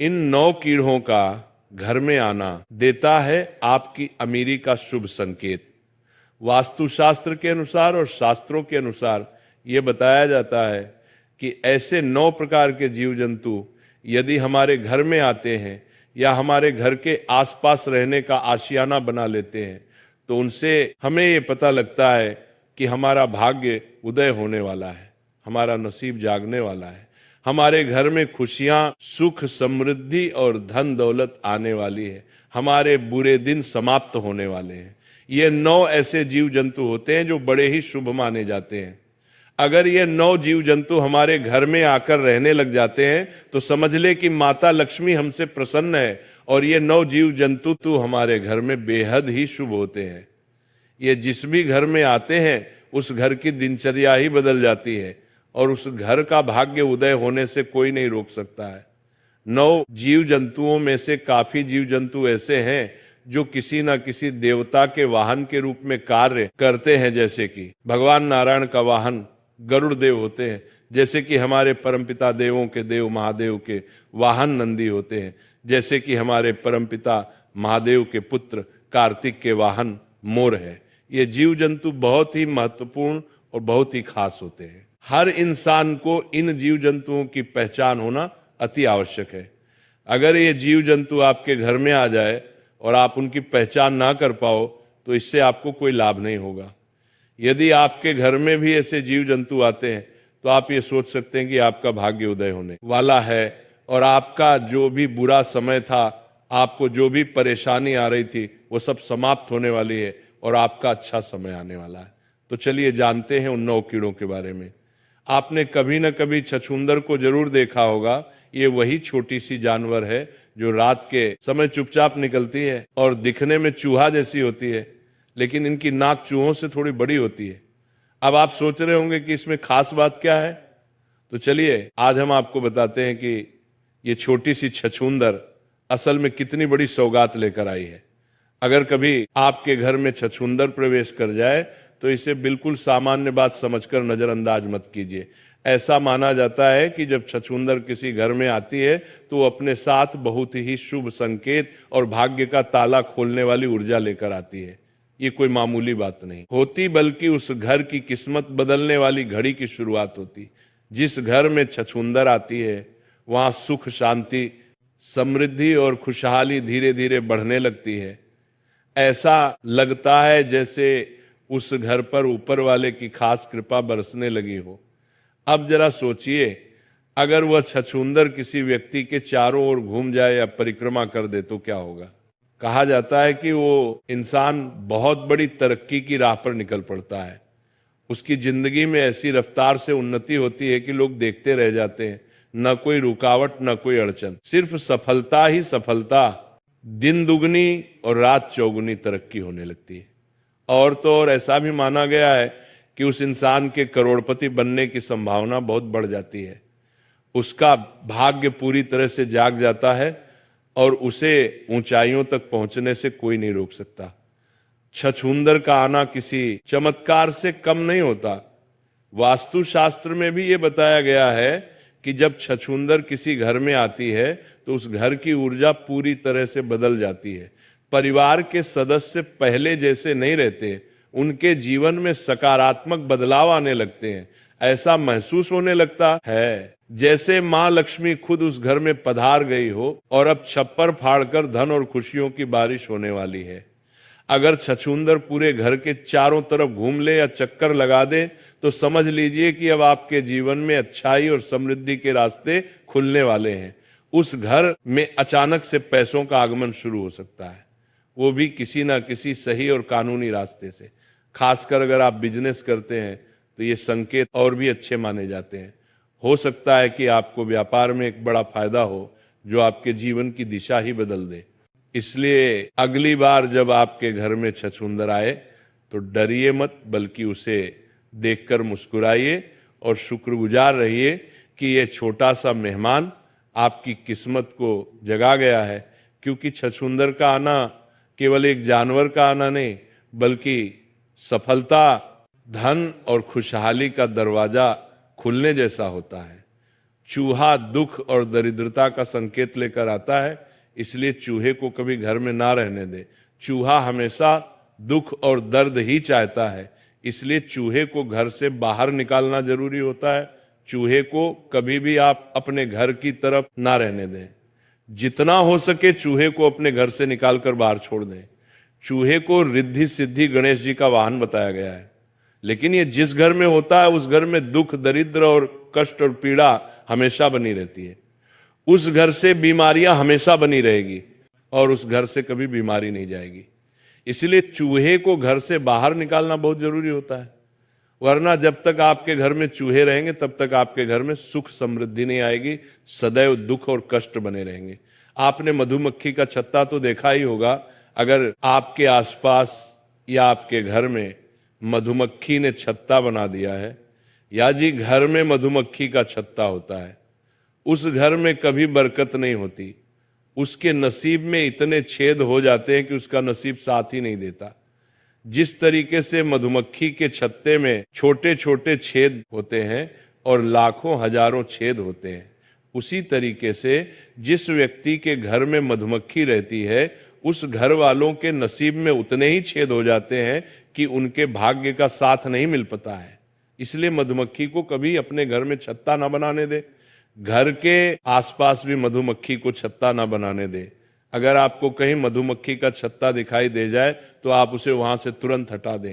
इन 9 कीड़ों का घर में आना देता है आपकी अमीरी का शुभ संकेत। वास्तुशास्त्र के अनुसार और शास्त्रों के अनुसार ये बताया जाता है कि ऐसे 9 प्रकार के जीव जंतु यदि हमारे घर में आते हैं या हमारे घर के आसपास रहने का आशियाना बना लेते हैं तो उनसे हमें ये पता लगता है कि हमारा भाग्य उदय होने वाला है, हमारा नसीब जागने वाला है, हमारे घर में खुशियां, सुख, समृद्धि और धन दौलत आने वाली है, हमारे बुरे दिन समाप्त होने वाले हैं। ये 9 ऐसे जीव जंतु होते हैं जो बड़े ही शुभ माने जाते हैं। अगर ये 9 जीव जंतु हमारे घर में आकर रहने लग जाते हैं तो समझ ले कि माता लक्ष्मी हमसे प्रसन्न है और ये 9 जीव जंतु तो हमारे घर में बेहद ही शुभ होते हैं। ये जिस भी घर में आते हैं उस घर की दिनचर्या ही बदल जाती है और उस घर का भाग्य उदय होने से कोई नहीं रोक सकता है। 9 जीव जंतुओं में से काफी जीव जंतु ऐसे हैं जो किसी न किसी देवता के वाहन के रूप में कार्य करते हैं, जैसे कि भगवान नारायण का वाहन गरुड़ देव होते हैं, जैसे कि हमारे परमपिता देवों के देव महादेव के वाहन नंदी होते हैं, जैसे कि हमारे परमपिता महादेव के पुत्र कार्तिक के वाहन मोर है। ये जीव जंतु बहुत ही महत्वपूर्ण और बहुत ही खास होते हैं। हर इंसान को इन जीव जंतुओं की पहचान होना अति आवश्यक है। अगर ये जीव जंतु आपके घर में आ जाए और आप उनकी पहचान ना कर पाओ तो इससे आपको कोई लाभ नहीं होगा। यदि आपके घर में भी ऐसे जीव जंतु आते हैं तो आप ये सोच सकते हैं कि आपका भाग्य उदय होने वाला है और आपका जो भी बुरा समय था, आपको जो भी परेशानी आ रही थी, वो सब समाप्त होने वाली है और आपका अच्छा समय आने वाला है। तो चलिए जानते हैं उन 9 कीड़ों के बारे में। आपने कभी न कभी छछूंदर को जरूर देखा होगा। ये वही छोटी सी जानवर है जो रात के समय चुपचाप निकलती है और दिखने में चूहा जैसी होती है, लेकिन इनकी नाक चूहों से थोड़ी बड़ी होती है। अब आप सोच रहे होंगे कि इसमें खास बात क्या है, तो चलिए आज हम आपको बताते हैं कि ये छोटी सी छछूंदर असल में कितनी बड़ी सौगात लेकर आई है। अगर कभी आपके घर में छछूंदर प्रवेश कर जाए तो इसे बिल्कुल सामान्य बात समझकर नजरअंदाज मत कीजिए। ऐसा माना जाता है कि जब छछूंदर किसी घर में आती है तो वो अपने साथ बहुत ही शुभ संकेत और भाग्य का ताला खोलने वाली ऊर्जा लेकर आती है। ये कोई मामूली बात नहीं होती, बल्कि उस घर की किस्मत बदलने वाली घड़ी की शुरुआत होती। जिस घर में छछूंदर आती है वहां सुख, शांति, समृद्धि और खुशहाली धीरे धीरे बढ़ने लगती है। ऐसा लगता है जैसे उस घर पर ऊपर वाले की खास कृपा बरसने लगी हो। अब जरा सोचिए, अगर वह छछूंदर किसी व्यक्ति के चारों ओर घूम जाए या परिक्रमा कर दे तो क्या होगा। कहा जाता है कि वो इंसान बहुत बड़ी तरक्की की राह पर निकल पड़ता है। उसकी जिंदगी में ऐसी रफ्तार से उन्नति होती है कि लोग देखते रह जाते हैं। न कोई रुकावट, न कोई अड़चन, सिर्फ सफलता ही सफलता। दिन दुगनी और रात चौगुनी तरक्की होने लगती है। और तो और ऐसा भी माना गया है कि उस इंसान के करोड़पति बनने की संभावना बहुत बढ़ जाती है। उसका भाग्य पूरी तरह से जाग जाता है और उसे ऊंचाइयों तक पहुंचने से कोई नहीं रोक सकता। छछूंदर का आना किसी चमत्कार से कम नहीं होता। वास्तुशास्त्र में भी ये बताया गया है कि जब छछूंदर किसी घर में आती है तो उस घर की ऊर्जा पूरी तरह से बदल जाती है। परिवार के सदस्य पहले जैसे नहीं रहते, उनके जीवन में सकारात्मक बदलाव आने लगते हैं। ऐसा महसूस होने लगता है जैसे मां लक्ष्मी खुद उस घर में पधार गई हो और अब छप्पर फाड़कर धन और खुशियों की बारिश होने वाली है। अगर छछूंदर पूरे घर के चारों तरफ घूम ले या चक्कर लगा दे तो समझ लीजिए कि अब आपके जीवन में अच्छाई और समृद्धि के रास्ते खुलने वाले हैं। उस घर में अचानक से पैसों का आगमन शुरू हो सकता है, वो भी किसी ना किसी सही और कानूनी रास्ते से। खासकर अगर आप बिजनेस करते हैं तो ये संकेत और भी अच्छे माने जाते हैं। हो सकता है कि आपको व्यापार में एक बड़ा फायदा हो जो आपके जीवन की दिशा ही बदल दे। इसलिए अगली बार जब आपके घर में छछूंदर आए तो डरिए मत, बल्कि उसे देखकर मुस्कुराइए और शुक्रगुजार रहिए कि ये छोटा सा मेहमान आपकी किस्मत को जगा गया है। क्योंकि छछूंदर का आना केवल एक जानवर का आना नहीं, बल्कि सफलता, धन और खुशहाली का दरवाजा खुलने जैसा होता है। चूहा दुख और दरिद्रता का संकेत लेकर आता है, इसलिए चूहे को कभी घर में ना रहने दे। चूहा हमेशा दुख और दर्द ही चाहता है, इसलिए चूहे को घर से बाहर निकालना जरूरी होता है। चूहे को कभी भी आप अपने घर की तरफ ना रहने दें। जितना हो सके चूहे को अपने घर से निकालकर बाहर छोड़ दें। चूहे को रिद्धि सिद्धि गणेश जी का वाहन बताया गया है, लेकिन ये जिस घर में होता है उस घर में दुख, दरिद्र और कष्ट और पीड़ा हमेशा बनी रहती है। उस घर से बीमारियां हमेशा बनी रहेगी और उस घर से कभी बीमारी नहीं जाएगी। इसलिए चूहे को घर से बाहर निकालना बहुत जरूरी होता है, वरना जब तक आपके घर में चूहे रहेंगे तब तक आपके घर में सुख समृद्धि नहीं आएगी, सदैव दुख और कष्ट बने रहेंगे। आपने मधुमक्खी का छत्ता तो देखा ही होगा। अगर आपके आसपास या आपके घर में मधुमक्खी ने छत्ता बना दिया है, या जी घर में मधुमक्खी का छत्ता होता है, उस घर में कभी बरकत नहीं होती। उसके नसीब में इतने छेद हो जाते हैं कि उसका नसीब साथ ही नहीं देता। जिस तरीके से मधुमक्खी के छत्ते में छोटे छोटे छेद होते हैं और लाखों हजारों छेद होते हैं, उसी तरीके से जिस व्यक्ति के घर में मधुमक्खी रहती है उस घर वालों के नसीब में उतने ही छेद हो जाते हैं कि उनके भाग्य का साथ नहीं मिल पाता है। इसलिए मधुमक्खी को कभी अपने घर में छत्ता ना बनाने दे, घर के आसपास भी मधुमक्खी को छत्ता ना बनाने दे। अगर आपको कहीं मधुमक्खी का छत्ता दिखाई दे जाए तो आप उसे वहां से तुरंत हटा दें।